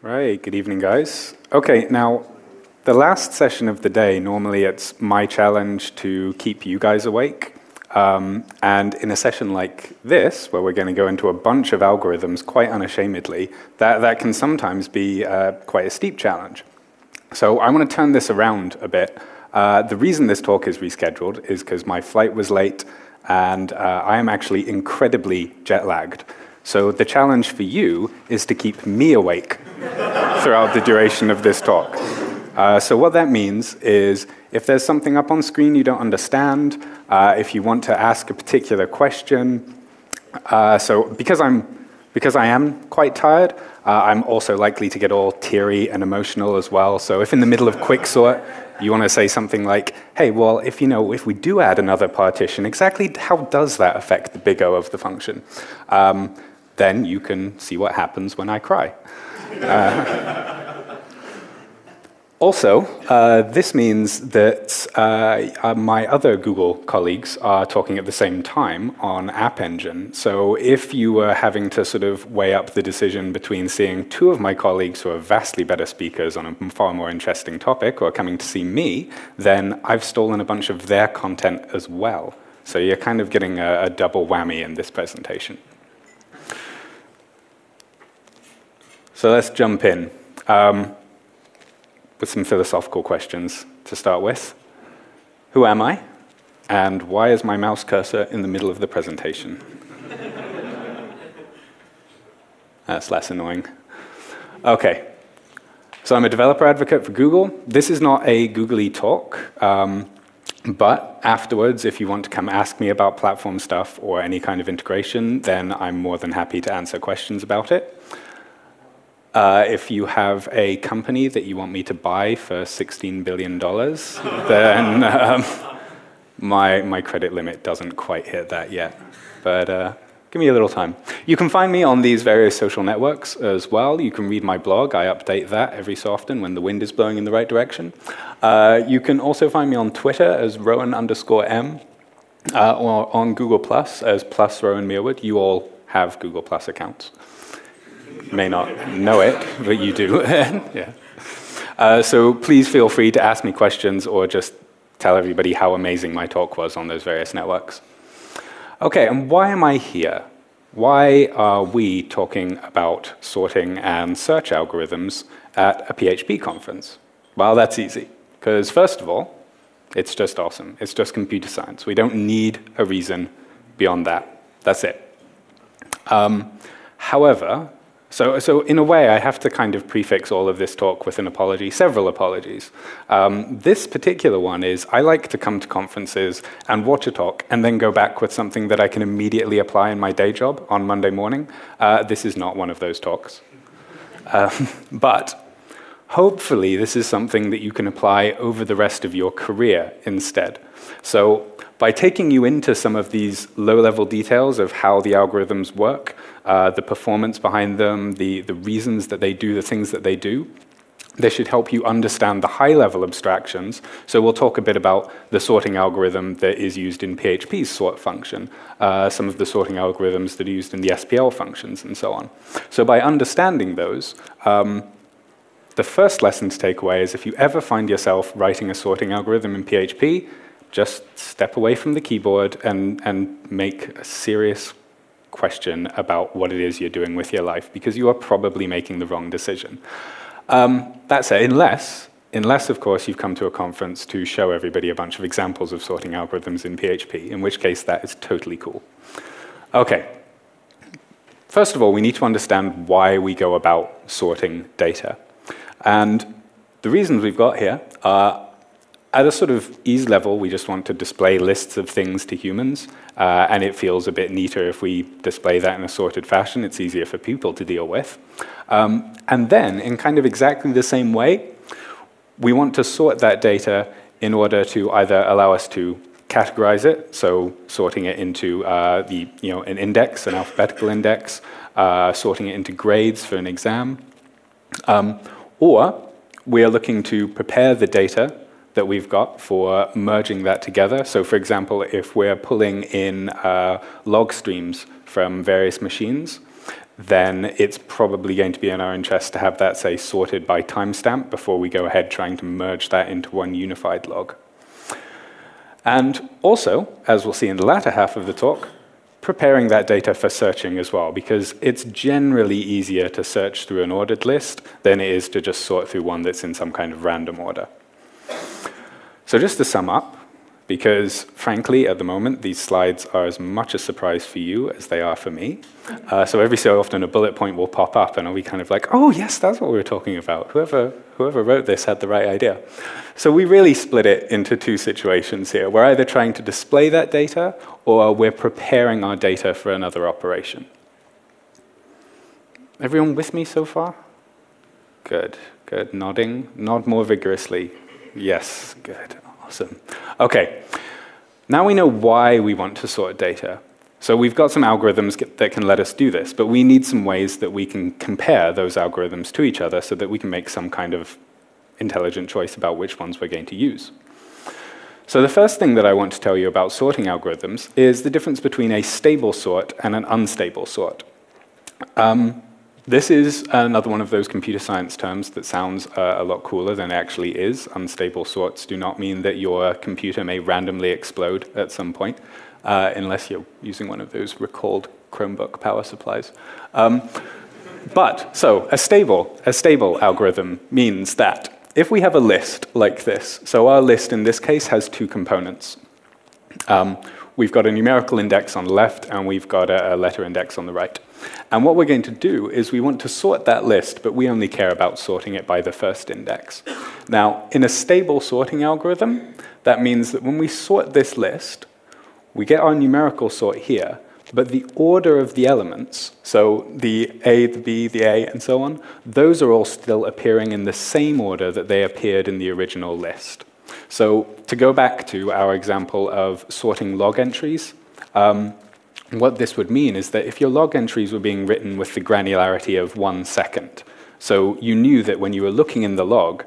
Right, good evening, guys. Okay, now, the last session of the day, normally it's my challenge to keep you guys awake. And in a session like this, where we're going to go into a bunch of algorithms quite unashamedly, that can sometimes be quite a steep challenge. So I want to turn this around a bit. The reason this talk is rescheduled is because my flight was late, and I am actually incredibly jet-lagged. So the challenge for you is to keep me awake throughout the duration of this talk. So what that means is if there's something up on screen you don't understand, if you want to ask a particular question, so because I am quite tired, I'm also likely to get all teary and emotional as well. So if in the middle of Quicksort you want to say something like, hey, well, if we do add another partition, exactly how does that affect the big O of the function? Then you can see what happens when I cry. Also, this means that my other Google colleagues are talking at the same time on App Engine. So if you were having to sort of weigh up the decision between seeing two of my colleagues who are vastly better speakers on a far more interesting topic or coming to see me, then I've stolen a bunch of their content as well. So you're kind of getting a double whammy in this presentation. So let's jump in with some philosophical questions to start with. Who am I? And why is my mouse cursor in the middle of the presentation? That's less annoying. Okay. So I'm a developer advocate for Google. This is not a googly talk, but afterwards, if you want to come ask me about platform stuff or any kind of integration, then I'm more than happy to answer questions about it. If you have a company that you want me to buy for $16 billion, then my credit limit doesn't quite hit that yet. But give me a little time. You can find me on these various social networks as well. You can read my blog. I update that every so often when the wind is blowing in the right direction. You can also find me on Twitter as Rowan_M, or on Google Plus as +Rowan Merewood. You all have Google Plus accounts. You may not know it, but you do. Yeah. So please feel free to ask me questions or just tell everybody how amazing my talk was on those various networks. Okay, and why am I here? Why are we talking about sorting and search algorithms at a PHP conference? Well, that's easy, because first of all, it's just awesome. It's just computer science. We don't need a reason beyond that. That's it. However, so in a way, I have to kind of prefix all of this talk with an apology, several apologies. This particular one is I like to come to conferences and watch a talk and then go back with something that I can immediately apply in my day job on Monday morning. This is not one of those talks. But hopefully, this is something that you can apply over the rest of your career instead. So by taking you into some of these low-level details of how the algorithms work, the performance behind them, the reasons that they do the things that they do, this should help you understand the high-level abstractions. So we'll talk a bit about the sorting algorithm that is used in PHP's sort function, some of the sorting algorithms that are used in the SPL functions, and so on. So by understanding those, the first lesson to take away is if you ever find yourself writing a sorting algorithm in PHP, just step away from the keyboard and make a serious question about what it is you're doing with your life, because you are probably making the wrong decision. That's it, unless, of course, you've come to a conference to show everybody a bunch of examples of sorting algorithms in PHP, in which case that is totally cool. Okay. First of all, we need to understand why we go about sorting data. And the reasons we've got here are, at a sort of ease level, we just want to display lists of things to humans, and it feels a bit neater if we display that in a sorted fashion. It's easier for people to deal with. And then, in kind of exactly the same way, we want to sort that data in order to either allow us to categorize it, so sorting it into an index, an alphabetical index, sorting it into grades for an exam, or we are looking to prepare the data that we've got for merging that together. So for example, if we're pulling in log streams from various machines, then it's probably going to be in our interest to have that, say, sorted by timestamp before we go ahead trying to merge that into one unified log. And also, as we'll see in the latter half of the talk, preparing that data for searching as well, because it's generally easier to search through an ordered list than it is to just sort through one that's in some kind of random order. So just to sum up, because frankly, at the moment, these slides are as much a surprise for you as they are for me. So every so often, a bullet point will pop up, and I'll be kind of like, oh, yes, that's what we were talking about. Whoever wrote this had the right idea. So we really split it into two situations here. We're either trying to display that data, or we're preparing our data for another operation. Everyone with me so far? Good, good. Nodding. Nod more vigorously. Yes, good. Awesome. Okay, now we know why we want to sort data. So we've got some algorithms that can let us do this, but we need some ways that we can compare those algorithms to each other so that we can make some kind of intelligent choice about which ones we're going to use. So the first thing that I want to tell you about sorting algorithms is the difference between a stable sort and an unstable sort. This is another one of those computer science terms that sounds a lot cooler than it actually is. Unstable sorts do not mean that your computer may randomly explode at some point, unless you're using one of those recalled Chromebook power supplies. So a stable algorithm means that if we have a list like this, so our list in this case has two components. We've got a numerical index on the left, and we've got a letter index on the right. And what we're going to do is we want to sort that list, but we only care about sorting it by the first index. Now, in a stable sorting algorithm, that means that when we sort this list, we get our numerical sort here, but the order of the elements, so the A, the B, the A, and so on, those are all still appearing in the same order that they appeared in the original list. So to go back to our example of sorting log entries, what this would mean is that if your log entries were being written with the granularity of 1 second, so you knew that when you were looking in the log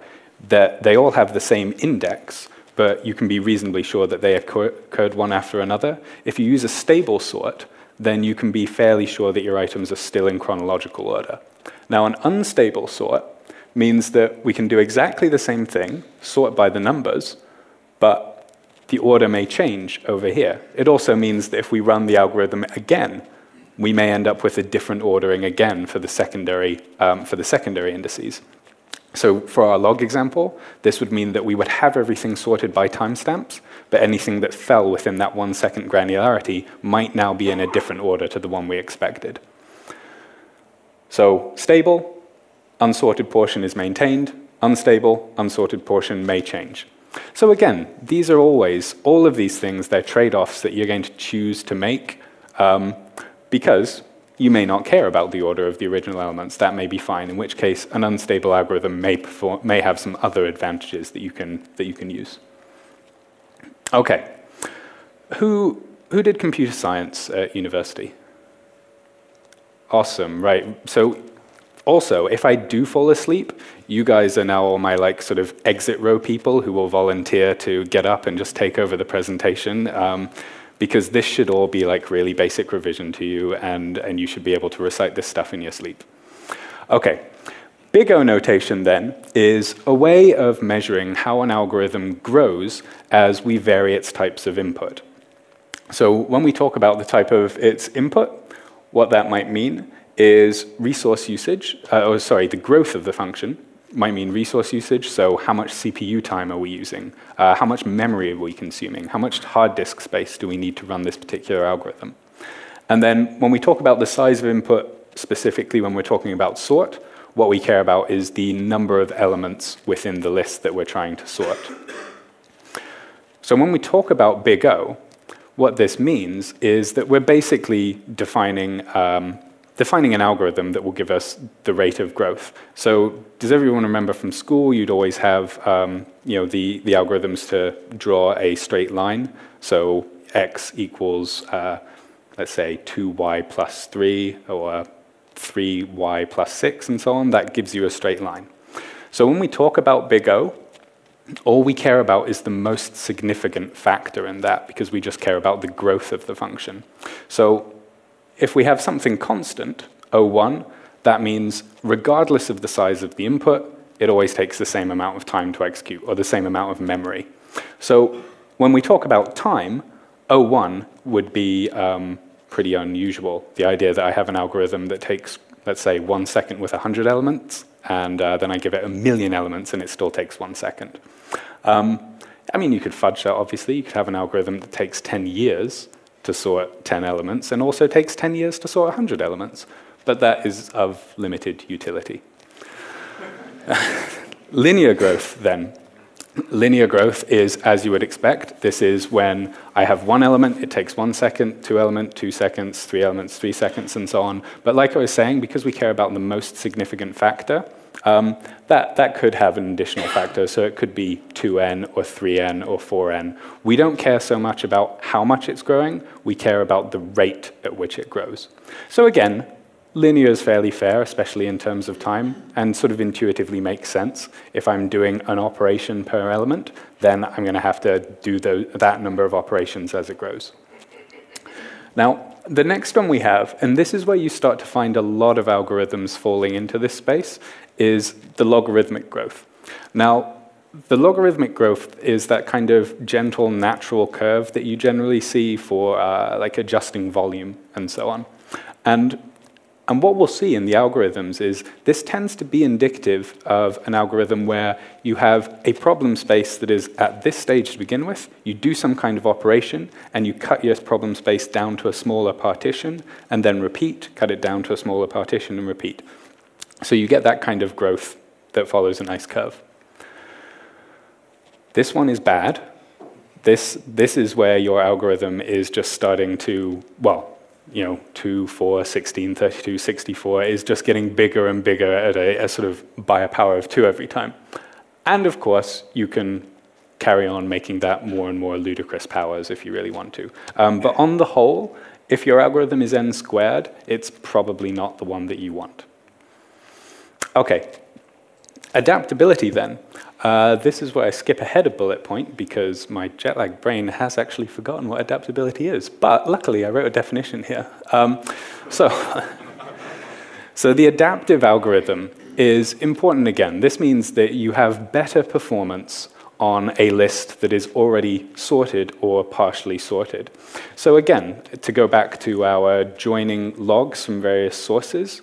that they all have the same index, but you can be reasonably sure that they occurred one after another. If you use a stable sort, then you can be fairly sure that your items are still in chronological order. Now, an unstable sort means that we can do exactly the same thing, sort by the numbers, but the order may change over here. It also means that if we run the algorithm again, we may end up with a different ordering again for the secondary indices. So for our log example, this would mean that we would have everything sorted by timestamps, but anything that fell within that 1 second granularity might now be in a different order to the one we expected. So stable, unsorted portion is maintained. Unstable, unsorted portion may change. So again, these are always, all of these things, they're trade-offs that you're going to choose to make because you may not care about the order of the original elements. That may be fine, in which case an unstable algorithm may have some other advantages that you can use. Okay, who did computer science at university? Awesome, right. So also, if I do fall asleep, you guys are now all my sort of exit row people who will volunteer to get up and just take over the presentation, because this should all be really basic revision to you, and you should be able to recite this stuff in your sleep. Okay, big O notation then is a way of measuring how an algorithm grows as we vary its types of input. So when we talk about the type of its input, what that might mean is resource usage, the growth of the function might mean resource usage, so how much CPU time are we using, how much memory are we consuming, how much hard disk space do we need to run this particular algorithm. And then when we talk about the size of input, specifically when we're talking about sort, what we care about is the number of elements within the list that we're trying to sort. So when we talk about big O, what this means is that we're basically defining an algorithm that will give us the rate of growth. So does everyone remember from school, you'd always have the algorithms to draw a straight line. So x equals, let's say, 2y plus 3, or 3y plus 6, and so on. That gives you a straight line. So when we talk about big O, all we care about is the most significant factor in that, because we just care about the growth of the function. So if we have something constant, O1, that means regardless of the size of the input, it always takes the same amount of time to execute, or the same amount of memory. So when we talk about time, O1 would be pretty unusual. The idea that I have an algorithm that takes, let's say, 1 second with 100 elements, and then I give it 1,000,000 elements, and it still takes 1 second. I mean, you could fudge that, obviously. You could have an algorithm that takes 10 years to sort 10 elements, and also takes 10 years to sort 100 elements. But that is of limited utility. Linear growth, then. Linear growth is, as you would expect, this is when I have one element, it takes 1 second, 2 elements, 2 seconds, 3 elements, 3 seconds, and so on. But like I was saying, because we care about the most significant factor, that could have an additional factor. So it could be 2n or 3n or 4n. We don't care so much about how much it's growing. We care about the rate at which it grows. So again, linear is fairly fair, especially in terms of time, and sort of intuitively makes sense. If I'm doing an operation per element, then I'm going to have to do that number of operations as it grows. Now, the next one we have, and this is where you start to find a lot of algorithms falling into this space, is the logarithmic growth. Now, the logarithmic growth is that kind of gentle, natural curve that you generally see for like adjusting volume and so on. And what we'll see in the algorithms is this tends to be indicative of an algorithm where you have a problem space that is at this stage to begin with, you do some kind of operation, and you cut your problem space down to a smaller partition, and then repeat, cut it down to a smaller partition, and repeat. So you get that kind of growth that follows a nice curve. This one is bad. This is where your algorithm is just starting to, well, 2, 4, 16, 32, 64 is just getting bigger and bigger at a sort of by a power of 2 every time. And of course, you can carry on making that more and more ludicrous powers if you really want to. But on the whole, if your algorithm is n squared, it's probably not the one that you want. Okay, adaptability then. This is where I skip ahead a bullet point because my jet-lagged brain has actually forgotten what adaptability is. But luckily, I wrote a definition here. So the adaptive algorithm is important again. This means that you have better performance on a list that is already sorted or partially sorted. So again, to go back to our joining logs from various sources,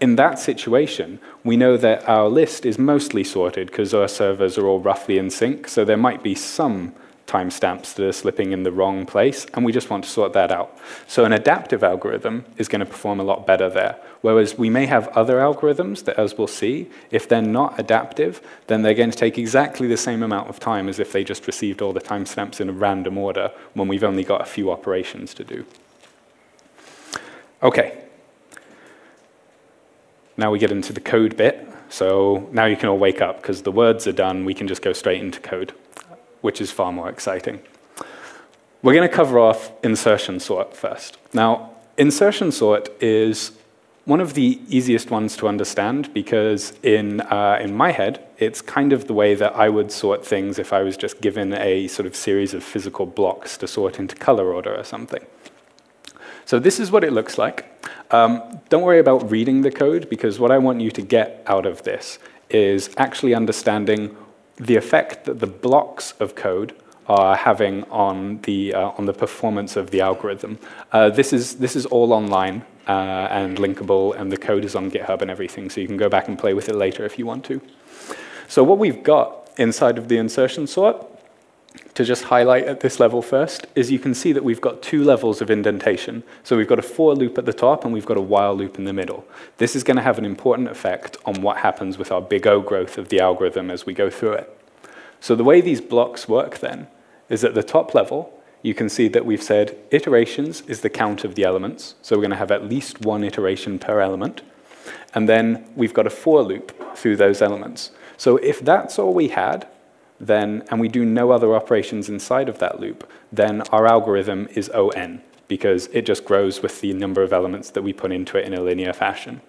in that situation, we know that our list is mostly sorted because our servers are all roughly in sync, so there might be some timestamps that are slipping in the wrong place, and we just want to sort that out. So an adaptive algorithm is going to perform a lot better there, whereas we may have other algorithms that, as we'll see, if they're not adaptive, then they're going to take exactly the same amount of time as if they just received all the timestamps in a random order when we've only got a few operations to do. Okay. Now we get into the code bit. So now you can all wake up because the words are done. We can just go straight into code, which is far more exciting. We're going to cover off insertion sort first. Now, insertion sort is one of the easiest ones to understand because in my head, it's kind of the way that I would sort things if I was just given a sort of series of physical blocks to sort into color order or something. So this is what it looks like. Don't worry about reading the code, because what I want you to get out of this is actually understanding the effect that the blocks of code are having on the performance of the algorithm. This is all online and linkable, and the code is on GitHub and everything, so you can go back and play with it later if you want to. So what we've got inside of the insertion sort, to just highlight at this level first, is you can see that we've got 2 levels of indentation. So we've got a for loop at the top, and we've got a while loop in the middle. This is going to have an important effect on what happens with our big O growth of the algorithm as we go through it. So the way these blocks work then is at the top level, you can see that we've said iterations is the count of the elements. So we're going to have at least 1 iteration per element. And then we've got a for loop through those elements. So if that's all we had, then, and we do no other operations inside of that loop, then our algorithm is ON, because it just grows with the number of elements that we put into it in a linear fashion.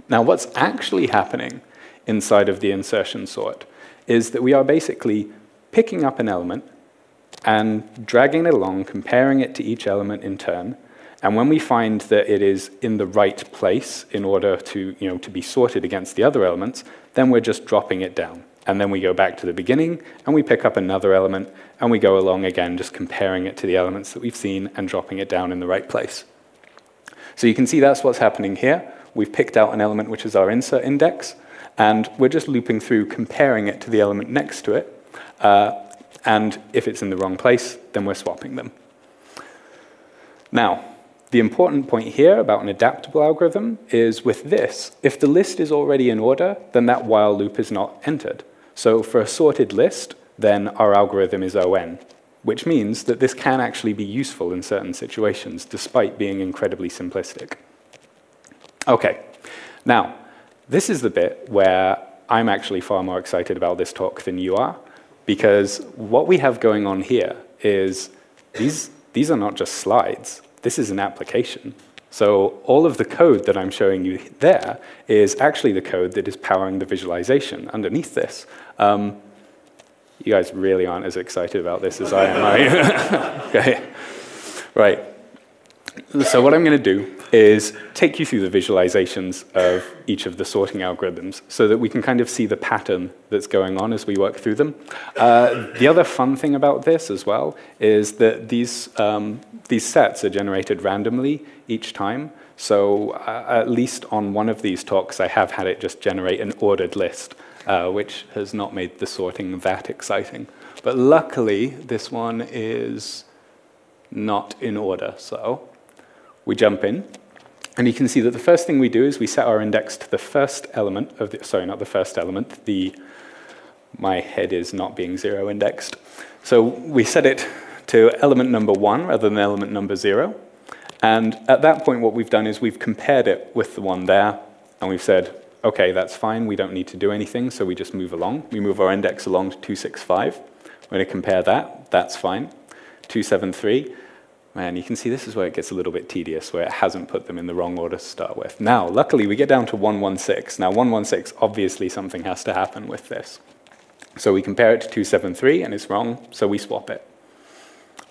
Now, what's actually happening inside of the insertion sort is that we are basically picking up an element and dragging it along, comparing it to each element in turn, And when we find that it is in the right place in order to, to be sorted against the other elements, then we're just dropping it down. And then we go back to the beginning, and we pick up another element, and we go along again, just comparing it to the elements that we've seen and dropping it down in the right place. So you can see that's what's happening here. We've picked out an element which is our insert index, and we're just looping through, comparing it to the element next to it. And if it's in the wrong place, then we're swapping them. Now, the important point here about an adaptable algorithm is with this, if the list is already in order, then that while loop is not entered. So for a sorted list, then our algorithm is ON, which means that this can actually be useful in certain situations, despite being incredibly simplistic. Okay, now, this is the bit where I'm actually far more excited about this talk than you are, because what we have going on here is these are not just slides. This is an application. So all of the code that I'm showing you there is actually the code that is powering the visualization underneath this. You guys really aren't as excited about this as I am, are you? Okay, right. So what I'm going to do is take you through the visualizations of each of the sorting algorithms so that we can kind of see the pattern that's going on as we work through them. The other fun thing about this as well is that these sets are generated randomly each time. So at least on one of these talks, I have had it just generate an ordered list, which has not made the sorting that exciting. But luckily, this one is not in order. So we jump in, and you can see that the first thing we do is we set our index to the first element of the, sorry, not the first element, my head is not being zero indexed. So we set it to element number 1 rather than element number 0. And at that point, what we've done is we've compared it with the one there, and we've said, okay, that's fine, we don't need to do anything, so we just move along. We move our index along to 265. We're going to compare that, that's fine. 273. Man, you can see this is where it gets a little bit tedious, where it hasn't put them in the wrong order to start with. Now, luckily, we get down to 116. Now, 116, obviously something has to happen with this. So we compare it to 273, and it's wrong, so we swap it.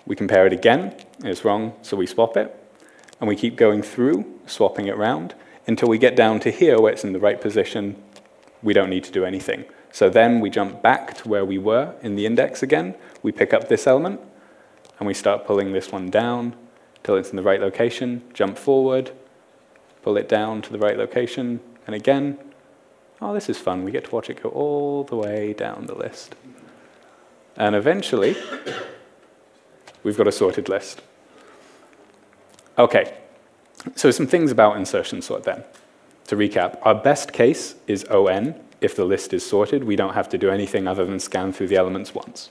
We compare it again, and it's wrong, so we swap it. And we keep going through, swapping it around, until we get down to here, where it's in the right position. We don't need to do anything. So then we jump back to where we were in the index again. We pick up this element, and we start pulling this one down till it's in the right location, jump forward, pull it down to the right location, and again, oh, this is fun. We get to watch it go all the way down the list. And eventually, we've got a sorted list. Okay, so some things about insertion sort then. To recap, our best case is ON. If the list is sorted, we don't have to do anything other than scan through the elements once.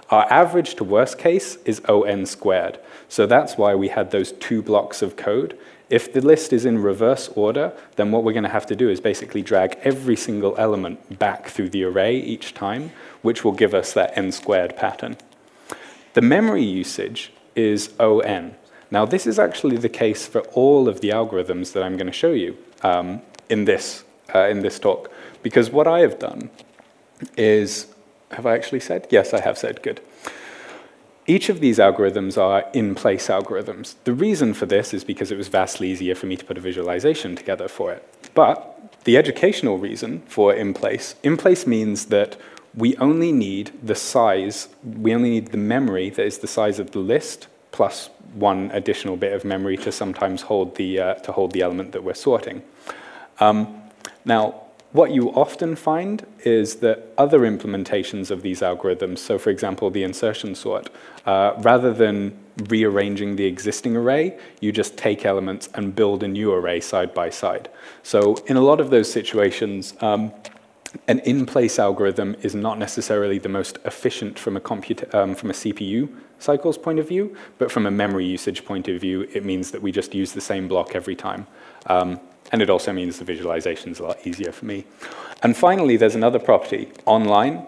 Our average to worst case is ON squared. So that's why we had those 2 blocks of code. If the list is in reverse order, then what we're going to have to do is basically drag every single element back through the array each time, which will give us that n squared pattern. The memory usage is ON. Now, this is actually the case for all of the algorithms that I'm going to show you in this talk, because what I have done is, have I actually said? Yes, I have said, good. Each of these algorithms are in-place algorithms. The reason for this is because it was vastly easier for me to put a visualization together for it. But the educational reason for in-place means that we only need the size, we only need the memory that is the size of the list plus one additional bit of memory to sometimes hold the element that we're sorting. Now, what you often find is that other implementations of these algorithms, so for example, the insertion sort, rather than rearranging the existing array, you just take elements and build a new array side by side. So in a lot of those situations, an in-place algorithm is not necessarily the most efficient from a CPU cycles point of view, but from a memory usage point of view, it means that we just use the same block every time. And it also means the visualization is a lot easier for me. And finally, there's another property, online.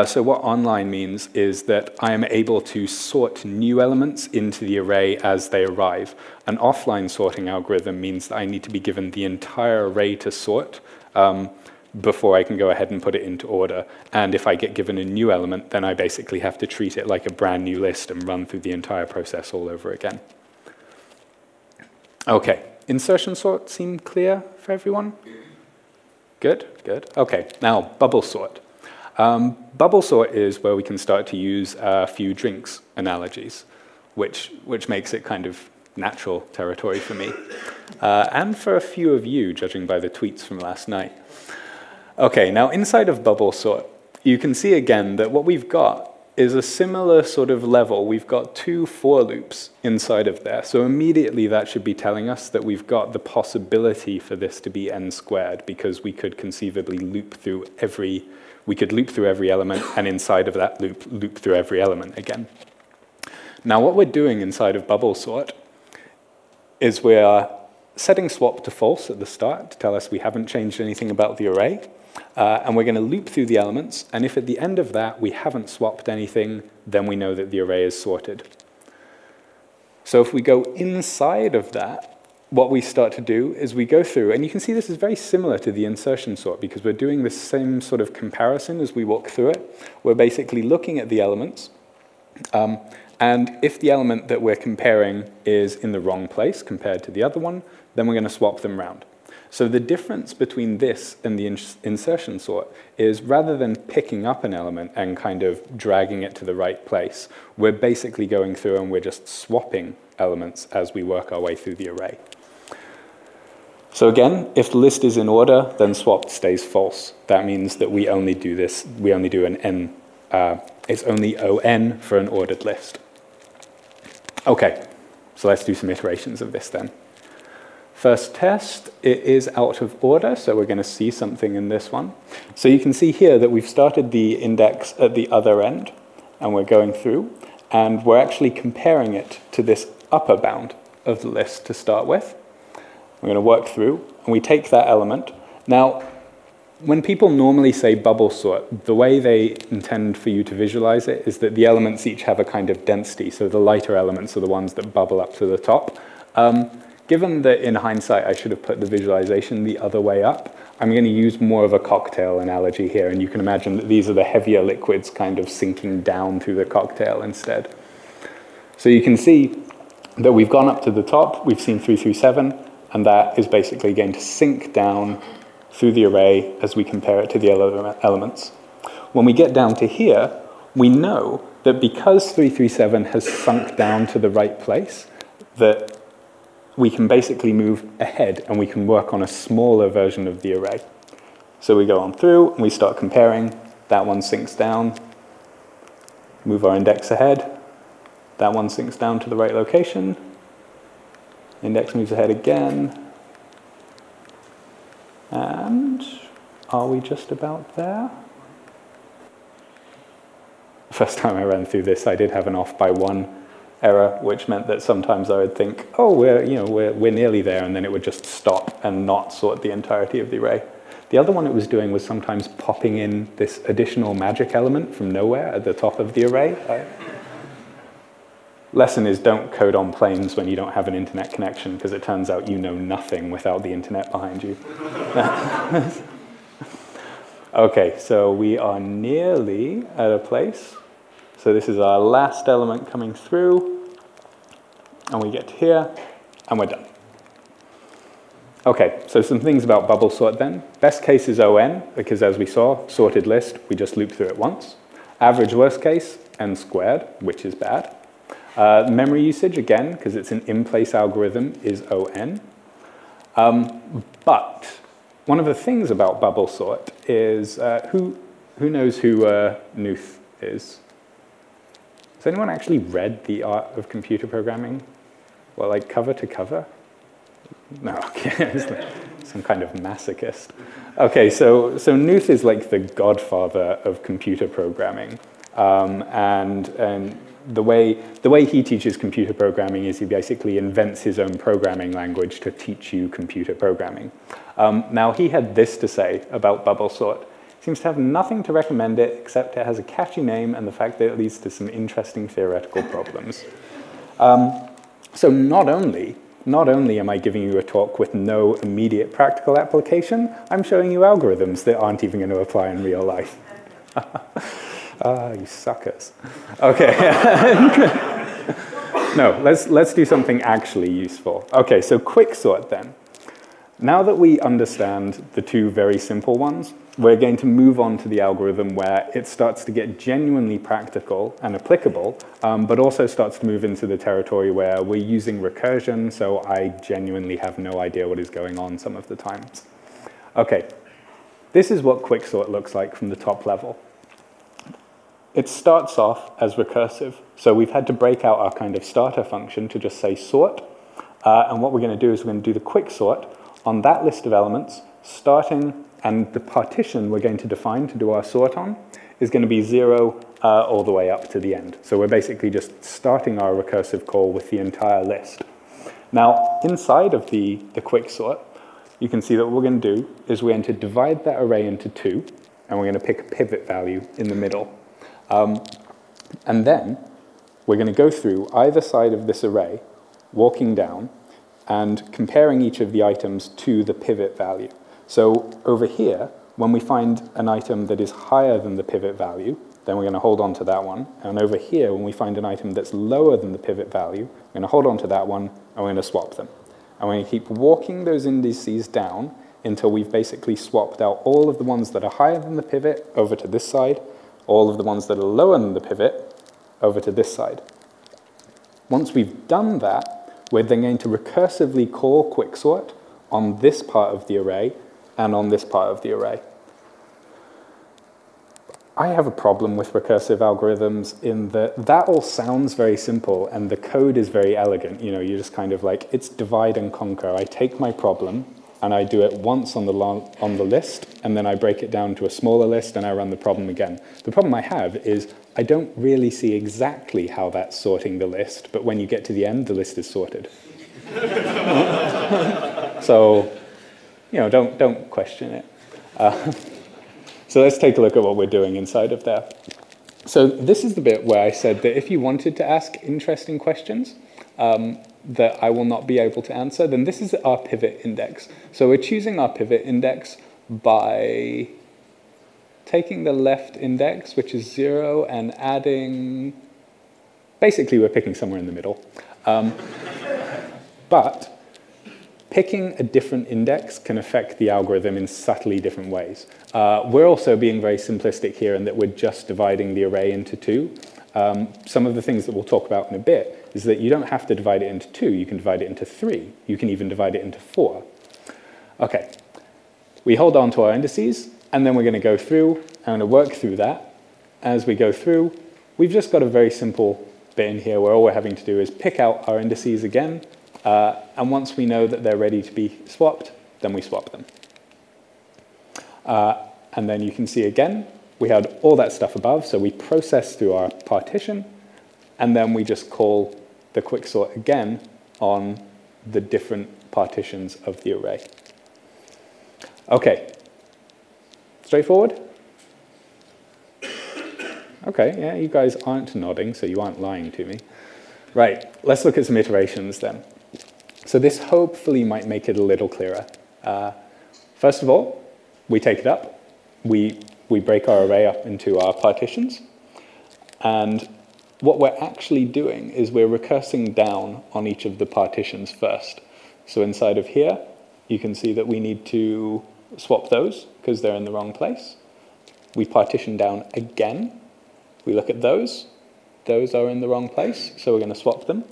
So what online means is that I am able to sort new elements into the array as they arrive. An offline sorting algorithm means that I need to be given the entire array to sort before I can go ahead and put it into order. And if I get given a new element, then I basically have to treat it like a brand new list and run through the entire process all over again. Okay, insertion sort seem clear for everyone? Good, good. Okay, now bubble sort. Bubble sort is where we can start to use a few drinks analogies, which makes it kind of natural territory for me, and for a few of you, judging by the tweets from last night. Okay, now inside of bubble sort, you can see again that what we've got is a similar sort of level. We've got 2 for loops inside of there. So immediately that should be telling us that we've got the possibility for this to be n squared, because we could conceivably loop through every element, and inside of that loop through every element again. Now what we're doing inside of bubble sort is we're setting swap to false at the start to tell us we haven't changed anything about the array. And we're going to loop through the elements, and if at the end of that we haven't swapped anything, then we know that the array is sorted. So if we go inside of that, what we start to do is we go through, and you can see this is very similar to the insertion sort, because we're doing the same sort of comparison as we walk through it. We're basically looking at the elements, and if the element that we're comparing is in the wrong place compared to the other one, then we're going to swap them around. So the difference between this and the insertion sort is, rather than picking up an element and kind of dragging it to the right place, we're basically going through and we're just swapping elements as we work our way through the array. So again, if the list is in order, then swapped stays false. That means that we only do this, we only do an n, it's only on for an ordered list. Okay, so let's do some iterations of this then. First test, it is out of order, so we're going to see something in this one. So you can see here that we've started the index at the other end, and we're going through, and we're actually comparing it to this upper bound of the list to start with. We're going to work through, and we take that element. Now, when people normally say bubble sort, the way they intend for you to visualize it is that the elements each have a kind of density, so the lighter elements are the ones that bubble up to the top. Given that in hindsight I should have put the visualization the other way up, I'm going to use more of a cocktail analogy here, and you can imagine that these are the heavier liquids kind of sinking down through the cocktail instead. So you can see that we've gone up to the top, we've seen 3 through 7, and that is basically going to sink down through the array as we compare it to the other elements. When we get down to here, we know that because 3 through 7 has sunk down to the right place, that we can basically move ahead and we can work on a smaller version of the array. So we go on through and we start comparing. That one sinks down, move our index ahead. That one sinks down to the right location. Index moves ahead again. And are we just about there? First time I ran through this, I did have an off by 1 error, which meant that sometimes I would think, oh, we're nearly there, and then it would just stop and not sort the entirety of the array. The other one it was doing was sometimes popping in this additional magic element from nowhere at the top of the array. Lesson is, don't code on planes when you don't have an internet connection, because it turns out you know nothing without the internet behind you. Okay, so we are nearly at a place. So this is our last element coming through, and we get to here, and we're done. Okay, so some things about bubble sort then. Best case is on, because as we saw, sorted list, we just loop through it once. Average worst case, n squared, which is bad. Memory usage, again, because it's an in-place algorithm, is on. But one of the things about bubble sort is, who knows who Knuth is? Has anyone actually read The Art of Computer Programming? Well, like cover to cover? No, okay, some kind of masochist. Okay, so Knuth is like the godfather of computer programming. And the way he teaches computer programming is he basically invents his own programming language to teach you computer programming. Now, he had this to say about bubble sort. Seems to have nothing to recommend it, except it has a catchy name and the fact that it leads to some interesting theoretical problems. So not only am I giving you a talk with no immediate practical application, I'm showing you algorithms that aren't even going to apply in real life. Ah, you suckers. Okay. No, let's do something actually useful. Okay, so Quicksort then. Now that we understand the two very simple ones, we're going to move on to the algorithm where it starts to get genuinely practical and applicable, but also starts to move into the territory where we're using recursion, so I genuinely have no idea what is going on some of the times. Okay, this is what Quicksort looks like from the top level. It starts off as recursive, so we've had to break out our kind of starter function to just say sort, and what we're going to do is we're going to do the Quicksort on that list of elements, starting, and the partition we're going to define to do our sort on is going to be 0 all the way up to the end. So we're basically just starting our recursive call with the entire list. Now, inside of the Quicksort, you can see that what we're going to do is we're going to divide that array into 2, and we're going to pick a pivot value in the middle. And then we're going to go through either side of this array, walking down, and comparing each of the items to the pivot value. So over here, when we find an item that is higher than the pivot value, then we're going to hold on to that one. And over here, when we find an item that's lower than the pivot value, we're going to hold on to that one, and we're going to swap them. And we're going to keep walking those indices down until we've basically swapped out all of the ones that are higher than the pivot over to this side, all of the ones that are lower than the pivot over to this side. Once we've done that, we're then going to recursively call Quicksort on this part of the array and on this part of the array. I have a problem with recursive algorithms in that all sounds very simple and the code is very elegant. You know, you're just kind of like, it's divide and conquer. I take my problem and I do it once on the list, and then I break it down to a smaller list and I run the problem again. The problem I have is I don't really see exactly how that's sorting the list, but when you get to the end, the list is sorted. So, you know, don't question it. So let's take a look at what we're doing inside of there. So this is the bit where I said that if you wanted to ask interesting questions that I will not be able to answer, then this is our pivot index. So we're choosing our pivot index by taking the left index, which is 0, and adding, basically we're picking somewhere in the middle. But picking a different index can affect the algorithm in subtly different ways. We're also being very simplistic here in that we're just dividing the array into 2. Some of the things that we'll talk about in a bit is that you don't have to divide it into 2, you can divide it into 3. You can even divide it into 4. Okay, we hold on to our indices, and then we're going to go through, and I'm going to work through that. As we go through, we've just got a very simple bit in here where all we're having to do is pick out our indices again, and once we know that they're ready to be swapped, then we swap them. And then you can see again, we had all that stuff above, so we process through our partition, and then we just call the Quicksort again on the different partitions of the array. Okay, straightforward? Okay, yeah, you guys aren't nodding, so you aren't lying to me. Right, let's look at some iterations then. So this hopefully might make it a little clearer. First of all, we take it up. We break our array up into our partitions. And what we're actually doing is we're recursing down on each of the partitions first. So inside of here, you can see that we need to swap those because they're in the wrong place. We partition down again. We look at those. Those are in the wrong place, so we're going to swap them.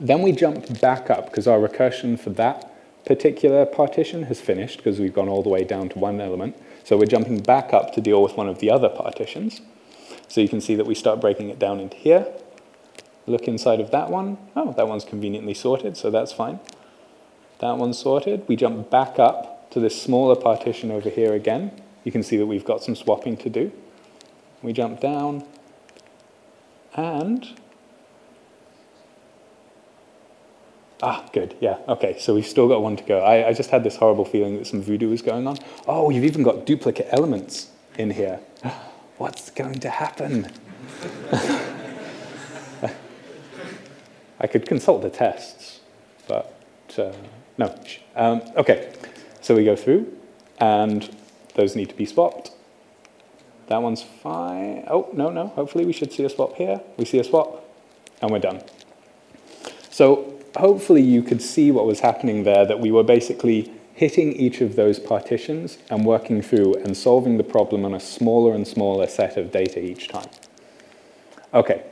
Then we jump back up because our recursion for that particular partition has finished because we've gone all the way down to one element. So we're jumping back up to deal with one of the other partitions. So you can see that we start breaking it down into here. Look inside of that one. Oh, that one's conveniently sorted, so that's fine. That one's sorted. We jump back up to this smaller partition over here again. You can see that we've got some swapping to do. We jump down, and good, yeah, okay, so we've still got one to go. I just had this horrible feeling that some voodoo was going on. Oh, you've even got duplicate elements in here. What's going to happen? I could consult the tests, but no. Okay, so we go through, and those need to be swapped. That one's fine. Oh, no, hopefully we should see a swap here. We see a swap, and we're done. So hopefully you could see what was happening there, that we were basically hitting each of those partitions and working through and solving the problem on a smaller and smaller set of data each time. Okay.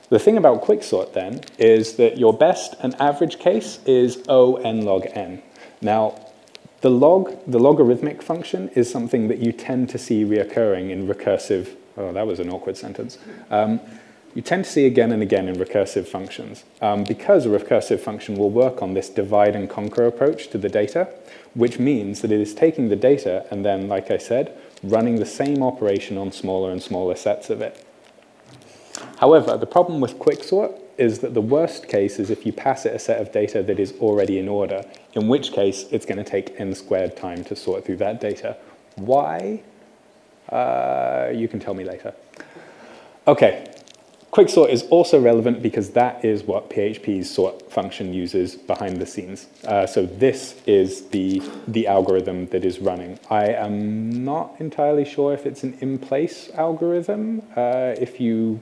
The thing about Quicksort then is that your best and average case is O n log n. Now, the logarithmic function is something that you tend to see reoccurring in recursive. Oh, that was an awkward sentence. You tend to see again and again in recursive functions because a recursive function will work on this divide and conquer approach to the data, which means that it is taking the data and then, like I said, running the same operation on smaller and smaller sets of it. However, the problem with Quicksort is that the worst case is if you pass it a set of data that is already in order, in which case it's going to take n squared time to sort through that data. Why? You can tell me later. Okay. Quicksort is also relevant because that is what PHP's sort function uses behind the scenes. So this is the algorithm that is running. I am not entirely sure if it's an in-place algorithm. If you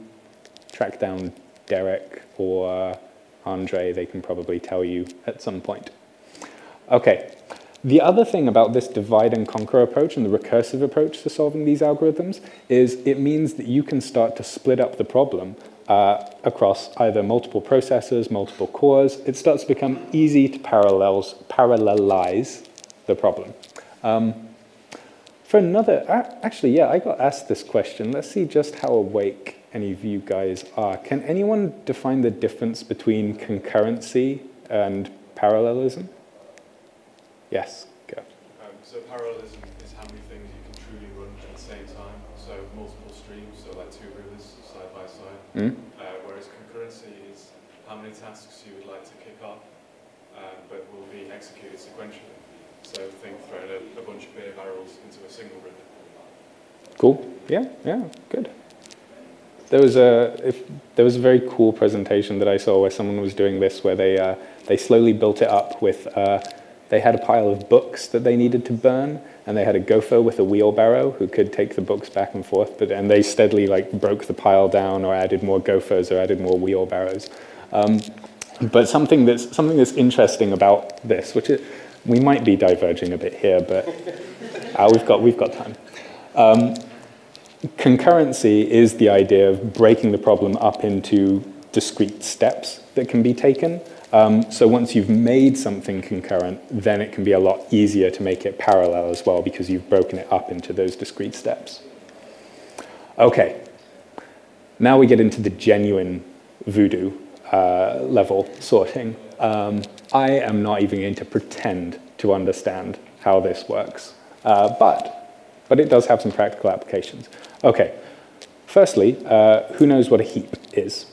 track down Derek or Andre, they can probably tell you at some point. Okay. The other thing about this divide and conquer approach and the recursive approach to solving these algorithms is it means that you can start to split up the problem across either multiple processors, multiple cores. It starts to become easy to parallelize the problem. For another, actually, yeah, I got asked this question. Let's see just how awake any of you guys are. Can anyone define the difference between concurrency and parallelism? Yes, go. So parallelism is how many things you can truly run at the same time. So multiple streams, so like two rivers side by side. Whereas concurrency is how many tasks you would like to kick off, but will be executed sequentially. So think throwing a bunch of beer barrels into a single river. Cool. Yeah, good. There was a very cool presentation that I saw where someone was doing this, where they slowly built it up with. They had a pile of books that they needed to burn, and they had a gopher with a wheelbarrow who could take the books back and forth, and they steadily broke the pile down or added more gophers or added more wheelbarrows. But something that's interesting about this, which we might be diverging a bit here, but we've got time. Concurrency is the idea of breaking the problem up into discrete steps that can be taken. So once you've made something concurrent, then it can be a lot easier to make it parallel as well because you've broken it up into those discrete steps. Okay, now we get into the genuine voodoo level sorting. I am not even going to pretend to understand how this works, but it does have some practical applications. Okay, firstly, who knows what a heap is?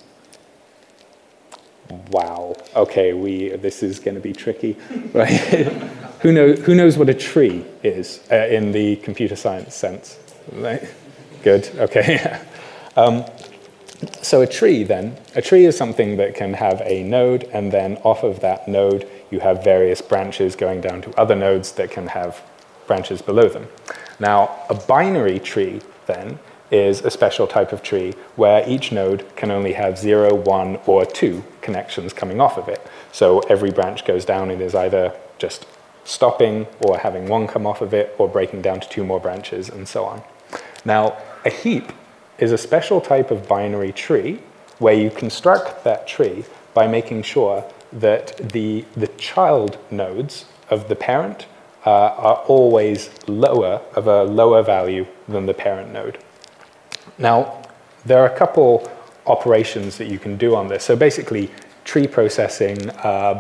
Wow. Okay, this is going to be tricky, right? Who knows what a tree is in the computer science sense? Right? Good. Okay. So a tree is something that can have a node, and then off of that node you have various branches going down to other nodes that can have branches below them. Now, a binary tree then is a special type of tree where each node can only have 0, 1, or 2 connections coming off of it. So every branch goes down and is either just stopping or having one come off of it or breaking down to 2 more branches and so on. Now, a heap is a special type of binary tree where you construct that tree by making sure that the child nodes of the parent are always of a lower value than the parent node. Now, there are a couple operations that you can do on this. So basically, tree processing,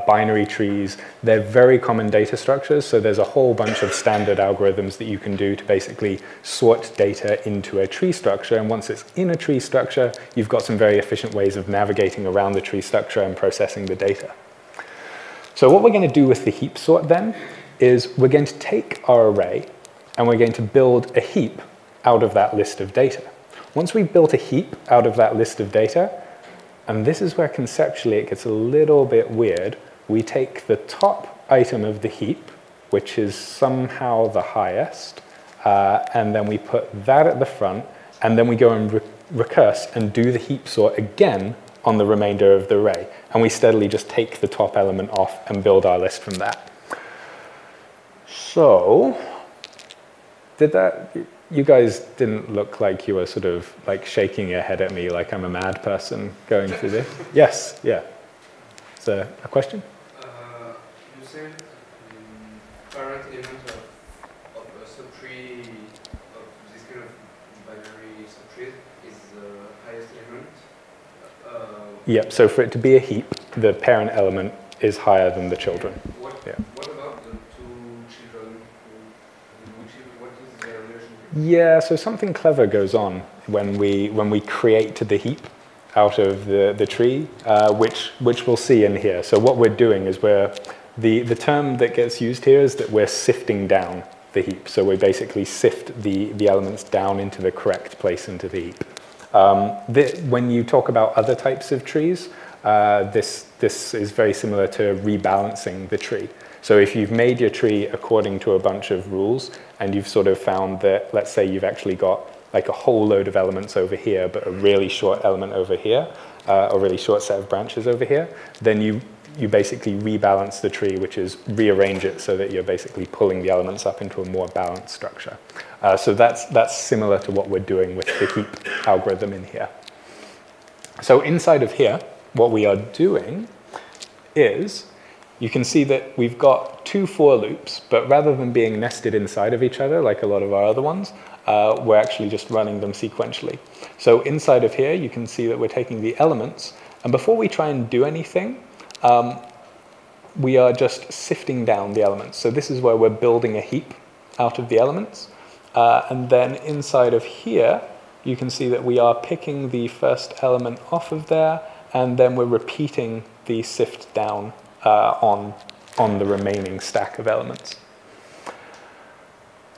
binary trees, they're very common data structures. So there's a whole bunch of standard algorithms that you can do to basically sort data into a tree structure. And once it's in a tree structure, you've got some very efficient ways of navigating around the tree structure and processing the data. So what we're going to do with the heap sort then is we're going to take our array and we're going to build a heap out of that list of data. Once we've built a heap out of that list of data, and this is where conceptually it gets a little bit weird, we take the top item of the heap, which is somehow the highest, and then we put that at the front, and then we go and recurse and do the heap sort again on the remainder of the array. And we steadily just take the top element off and build our list from that. So, you guys didn't look like you were sort of like shaking your head at me like I'm a mad person going through this. Yes, yeah. Is there a question? You said current element of a subtree, of this kind of binary subtree is the highest element? Yep, so for it to be a heap, the parent element is higher than the children. What about the two children? What is their relationship? Yeah, so something clever goes on when we create the heap out of the tree, which we'll see in here. So what we're doing is the term that gets used here is that we're sifting down the heap. So we basically sift the elements down into the correct place into the heap. When you talk about other types of trees, this is very similar to rebalancing the tree. So if you've made your tree according to a bunch of rules, and you've sort of found that, let's say you've actually got like a whole load of elements over here, but a really short element over here, a really short set of branches over here, then you basically rebalance the tree, which is rearrange it so that you're basically pulling the elements up into a more balanced structure. So that's similar to what we're doing with the heap algorithm in here. So inside of here, what we are doing is, you can see that we've got two for loops, but rather than being nested inside of each other, like a lot of our other ones, we're actually just running them sequentially. So inside of here, you can see that we're taking the elements, and before we try and do anything, we are just sifting down the elements. So this is where we're building a heap out of the elements. And then inside of here, you can see that we are picking the first element off of there, and then we're repeating the sift down on the remaining stack of elements.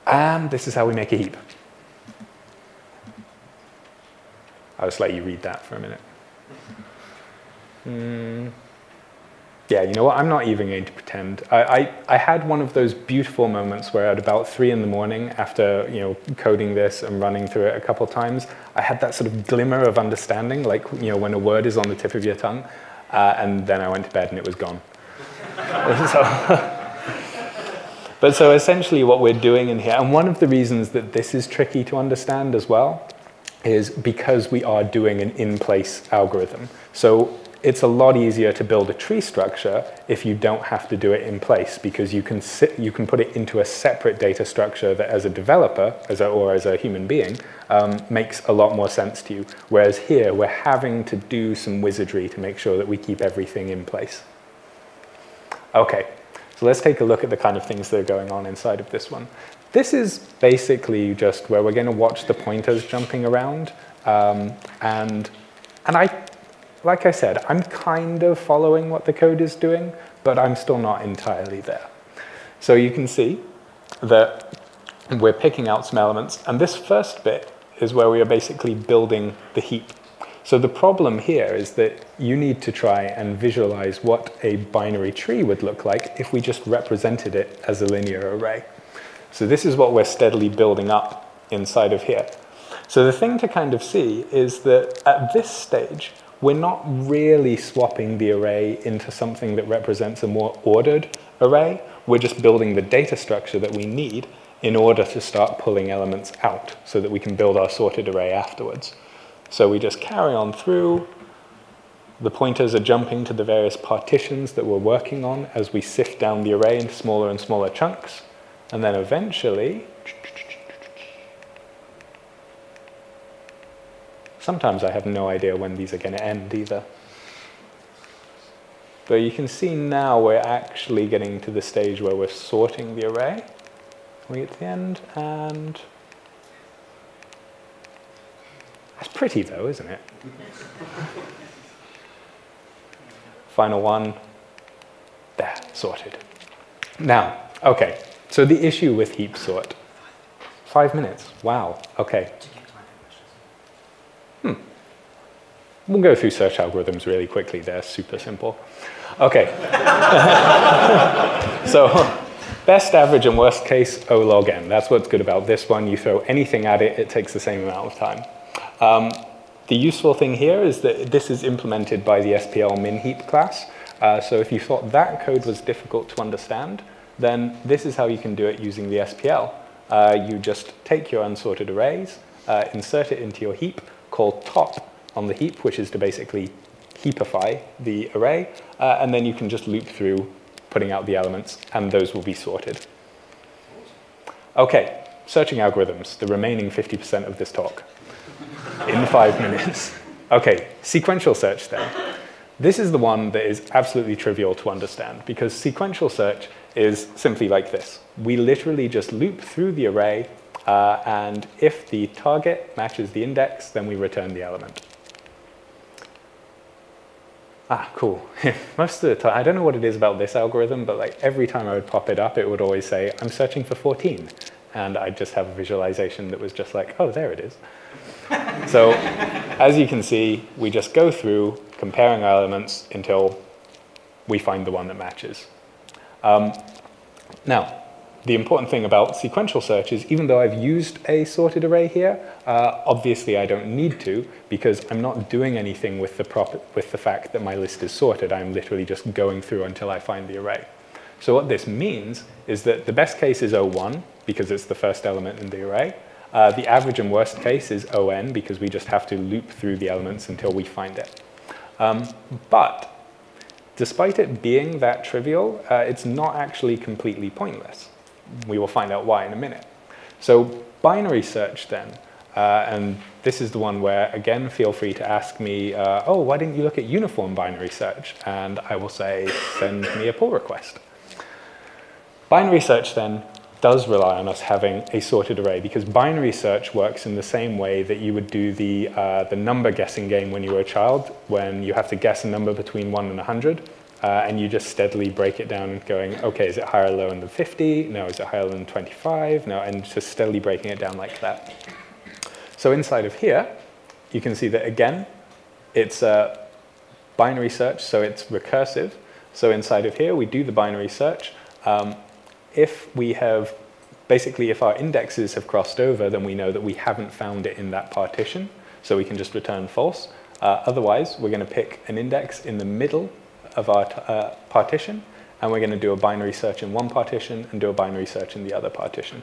And this is how we make a heap. I'll just let you read that for a minute. Yeah, you know what? I'm not even going to pretend. I had one of those beautiful moments where at about 3 in the morning, after coding this and running through it a couple times, I had that sort of glimmer of understanding, like when a word is on the tip of your tongue, and then I went to bed and it was gone. But so essentially what we're doing in here, and one of the reasons that this is tricky to understand as well, is because we are doing an in-place algorithm. So it's a lot easier to build a tree structure if you don't have to do it in place, because you can put it into a separate data structure that as a developer, or as a human being, makes a lot more sense to you. Whereas here, we're having to do some wizardry to make sure that we keep everything in place. Okay, so let's take a look at the kind of things that are going on inside of this one. This is basically just where we're going to watch the pointers jumping around. And like I said, I'm kind of following what the code is doing, but I'm still not entirely there. So you can see that we're picking out some elements, and this first bit is where we are basically building the heap. So the problem here is that you need to try and visualize what a binary tree would look like if we just represented it as a linear array. So this is what we're steadily building up inside of here. So the thing to kind of see is that at this stage, we're not really swapping the array into something that represents a more ordered array. We're just building the data structure that we need in order to start pulling elements out so that we can build our sorted array afterwards. So we just carry on through. The pointers are jumping to the various partitions that we're working on as we sift down the array into smaller and smaller chunks. And then eventually, sometimes I have no idea when these are going to end either. But you can see now we're actually getting to the stage where we're sorting the array. We get to the end, and that's pretty though, isn't it? Final one. There, sorted. Now, okay, so the issue with heap sort. 5 minutes, wow, okay. We'll go through search algorithms really quickly. They're super simple. Okay. So best, average, and worst case, O log n. That's what's good about this one. You throw anything at it, it takes the same amount of time. The useful thing here is that this is implemented by the SPLM heap class. So if you thought that code was difficult to understand, then this is how you can do it using the SPL. You just take your unsorted arrays, insert it into your heap, call top on the heap, which is to basically heapify the array, and then you can just loop through putting out the elements, and those will be sorted. Okay, searching algorithms, the remaining 50% of this talk in 5 minutes. Okay, sequential search then. This is the one that is absolutely trivial to understand, because sequential search is simply like this. We literally just loop through the array, and if the target matches the index, then we return the element. Ah, cool. Most of the time, I don't know what it is about this algorithm, but like every time I would pop it up, it would always say, I'm searching for 14. And I'd just have a visualization that was just like, oh, there it is. So as you can see, we just go through comparing our elements until we find the one that matches. Now, the important thing about sequential search is even though I've used a sorted array here, obviously I don't need to because I'm not doing anything with the fact that my list is sorted. I'm literally just going through until I find the array. So what this means is that the best case is O1 because it's the first element in the array. The average and worst case is ON because we just have to loop through the elements until we find it. But despite it being that trivial, it's not actually completely pointless. We will find out why in a minute. So binary search then, and this is the one where, again, feel free to ask me, oh, why didn't you look at uniform binary search? And I will say, send me a pull request. Binary search then does rely on us having a sorted array because binary search works in the same way that you would do the number guessing game when you were a child, when you have to guess a number between 1 and 100. And you just steadily break it down and going, okay, is it higher or lower than 50? No, is it higher than 25? No, and just steadily breaking it down like that. So inside of here, you can see that again, it's a binary search, so it's recursive. So inside of here, we do the binary search. If we have, basically if our indexes have crossed over, then we know that we haven't found it in that partition. So we can just return false. Otherwise, we're going to pick an index in the middle of our partition, and we're going to do a binary search in one partition and do a binary search in the other partition.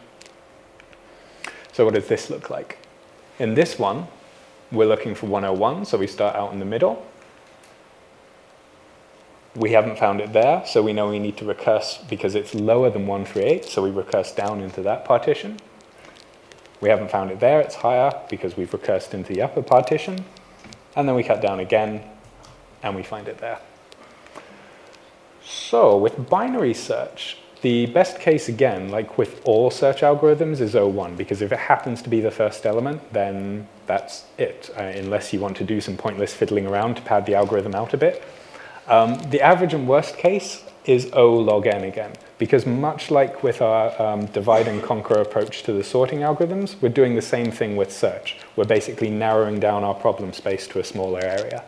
So what does this look like? In this one, we're looking for 101, so we start out in the middle. We haven't found it there, so we know we need to recurse because it's lower than 138, so we recurse down into that partition. We haven't found it there, it's higher because we've recursed into the upper partition, and then we cut down again, and we find it there. So with binary search, the best case again, like with all search algorithms, is O1, because if it happens to be the first element, then that's it, unless you want to do some pointless fiddling around to pad the algorithm out a bit. The average and worst case is O log n again, because much like with our divide and conquer approach to the sorting algorithms, we're doing the same thing with search. We're basically narrowing down our problem space to a smaller area.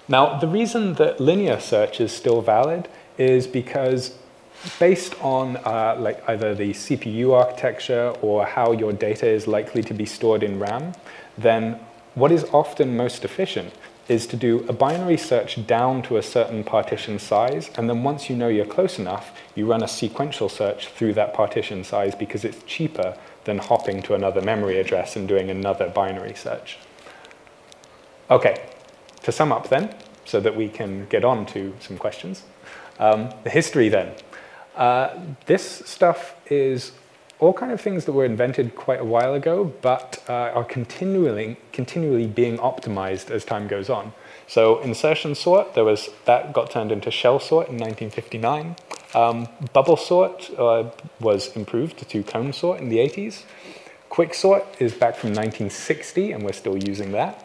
Now, the reason that linear search is still valid is because based on like either the CPU architecture or how your data is likely to be stored in RAM, then what is often most efficient is to do a binary search down to a certain partition size, and then once you know you're close enough, you run a sequential search through that partition size because it's cheaper than hopping to another memory address and doing another binary search. Okay. To sum up then, so that we can get on to some questions, the history then. This stuff is all kind of things that were invented quite a while ago, but are continually being optimized as time goes on. So insertion sort, that got turned into shell sort in 1959. Bubble sort was improved to cone sort in the 80s. Quicksort is back from 1960, and we're still using that.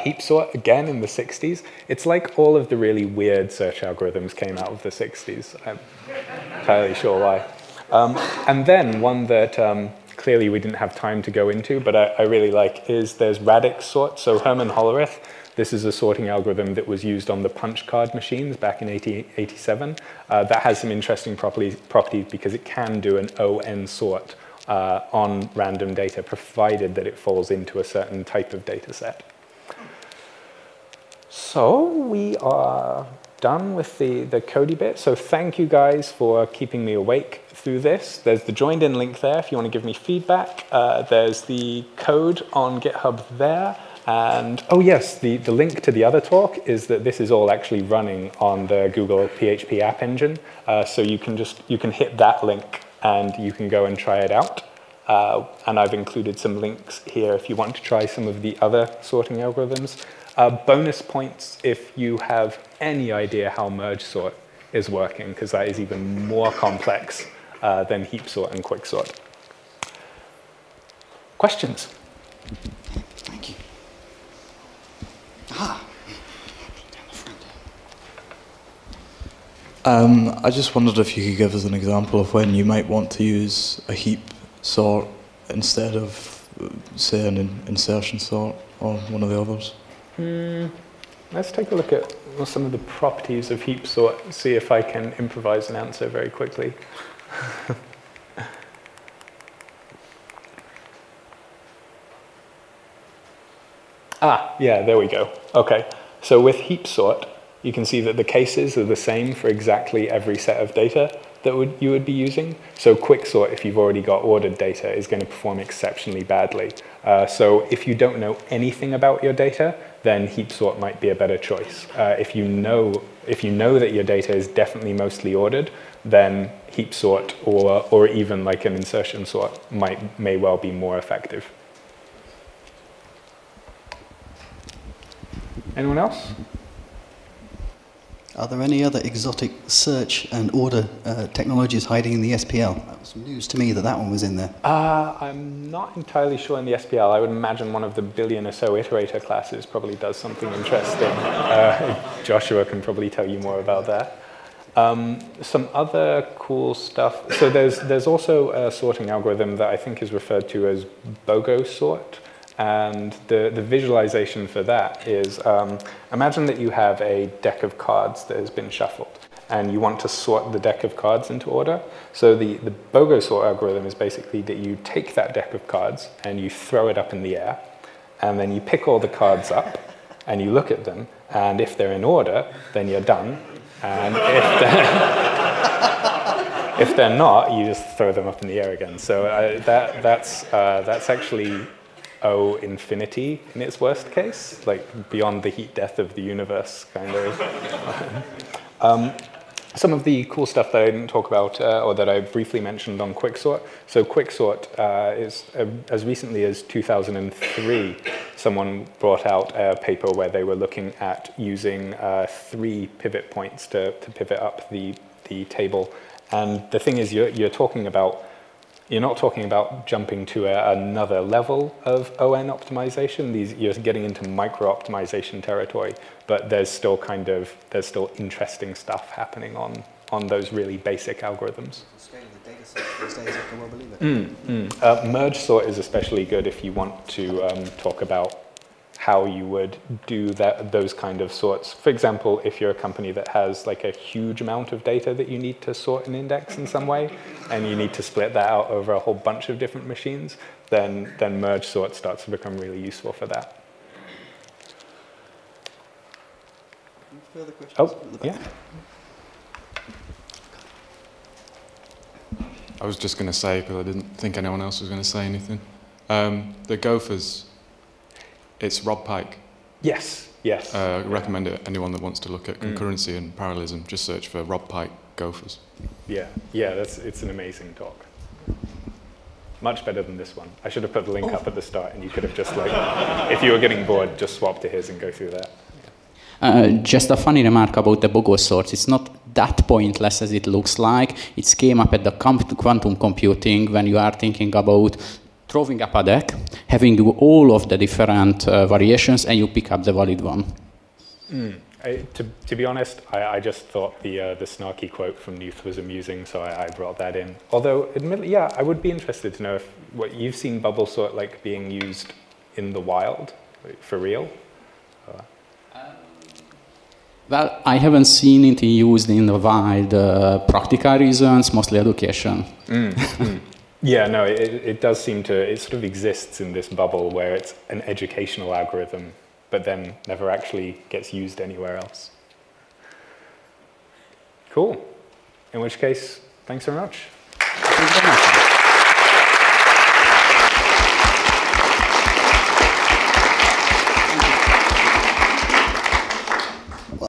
Heap sort, again, in the 60s. It's like all of the really weird search algorithms came out of the 60s. I'm not entirely sure why. And then one that clearly we didn't have time to go into, but I really like, is there's radix sort. So Hermann Hollerith, this is a sorting algorithm that was used on the punch card machines back in 1887. That has some interesting properties because it can do an ON sort on random data, provided that it falls into a certain type of data set. So we are done with the Cody bit. So thank you guys for keeping me awake through this. There's the joined in link there if you want to give me feedback. There's the code on GitHub there. And oh yes, the link to the other talk is that this is all actually running on the Google PHP App Engine. So you can hit that link and you can go and try it out. And I've included some links here if you want to try some of the other sorting algorithms. Bonus points if you have any idea how merge sort is working, because that is even more complex than heap sort and quicksort. Questions? Thank you. Ah. I just wondered if you could give us an example of when you might want to use a heap sort instead of, say, an insertion sort or one of the others. Let's take a look at some of the properties of heap sort, see if I can improvise an answer very quickly. Yeah, there we go. Okay, so with heap sort, you can see that the cases are the same for exactly every set of data that you would be using. So quicksort, if you've already got ordered data, is going to perform exceptionally badly. So if you don't know anything about your data, then heap sort might be a better choice. If you know that your data is definitely mostly ordered, then heap sort or even like an insertion sort may well be more effective. Anyone else? Are there any other exotic search and order technologies hiding in the SPL? That was news to me that one was in there. I'm not entirely sure in the SPL. I would imagine one of the billion or so iterator classes probably does something interesting. Joshua can probably tell you more about that. Some other cool stuff. So there's also a sorting algorithm that I think is referred to as BOGO sort. And the visualization for that is, imagine that you have a deck of cards that has been shuffled, and you want to sort the deck of cards into order. So the BOGO sort algorithm is basically that you take that deck of cards and you throw it up in the air, and then you pick all the cards up, and you look at them, and if they're in order, then you're done. And if they're not, you just throw them up in the air again. So that's actually O infinity in its worst case, like beyond the heat death of the universe, kind of. Some of the cool stuff that I didn't talk about, or that I briefly mentioned on Quicksort. So Quicksort is, as recently as 2003, someone brought out a paper where they were looking at using 3 pivot points to pivot up the table. And the thing is, you're not talking about jumping to another level of ON optimization. You're getting into micro-optimization territory, but there's still interesting stuff happening on those really basic algorithms. The scale of the data set these days, I can well believe it. Merge sort is especially good if you want to talk about how you would do those kind of sorts. For example, if you're a company that has like a huge amount of data that you need to sort and index in some way, and you need to split that out over a whole bunch of different machines, then merge sort starts to become really useful for that. Any further questions? Oh, yeah. I was just going to say, because I didn't think anyone else was going to say anything. The Gophers, it's Rob Pike. Yes. I recommend it. Anyone that wants to look at concurrency and parallelism, just search for Rob Pike Gophers. Yeah, it's an amazing talk. Much better than this one. I should have put the link up at the start, and you could have just if you were getting bored, just swap to his and go through that. Just a funny remark about the BOGO sorts. It's not that pointless as it looks like. It came up at the quantum computing when you are thinking about throwing up a deck, having do all of the different variations, and you pick up the valid one. To be honest, I just thought the snarky quote from Knuth was amusing, so I brought that in. Although, admittedly, yeah, I would be interested to know if what you've seen bubble sort like being used in the wild, for real. Well, I haven't seen it used in the wild. Practical reasons, mostly education. Yeah, no, it does seem to, it sort of exists in this bubble where it's an educational algorithm, but then never actually gets used anywhere else. Cool. In which case, thanks very much.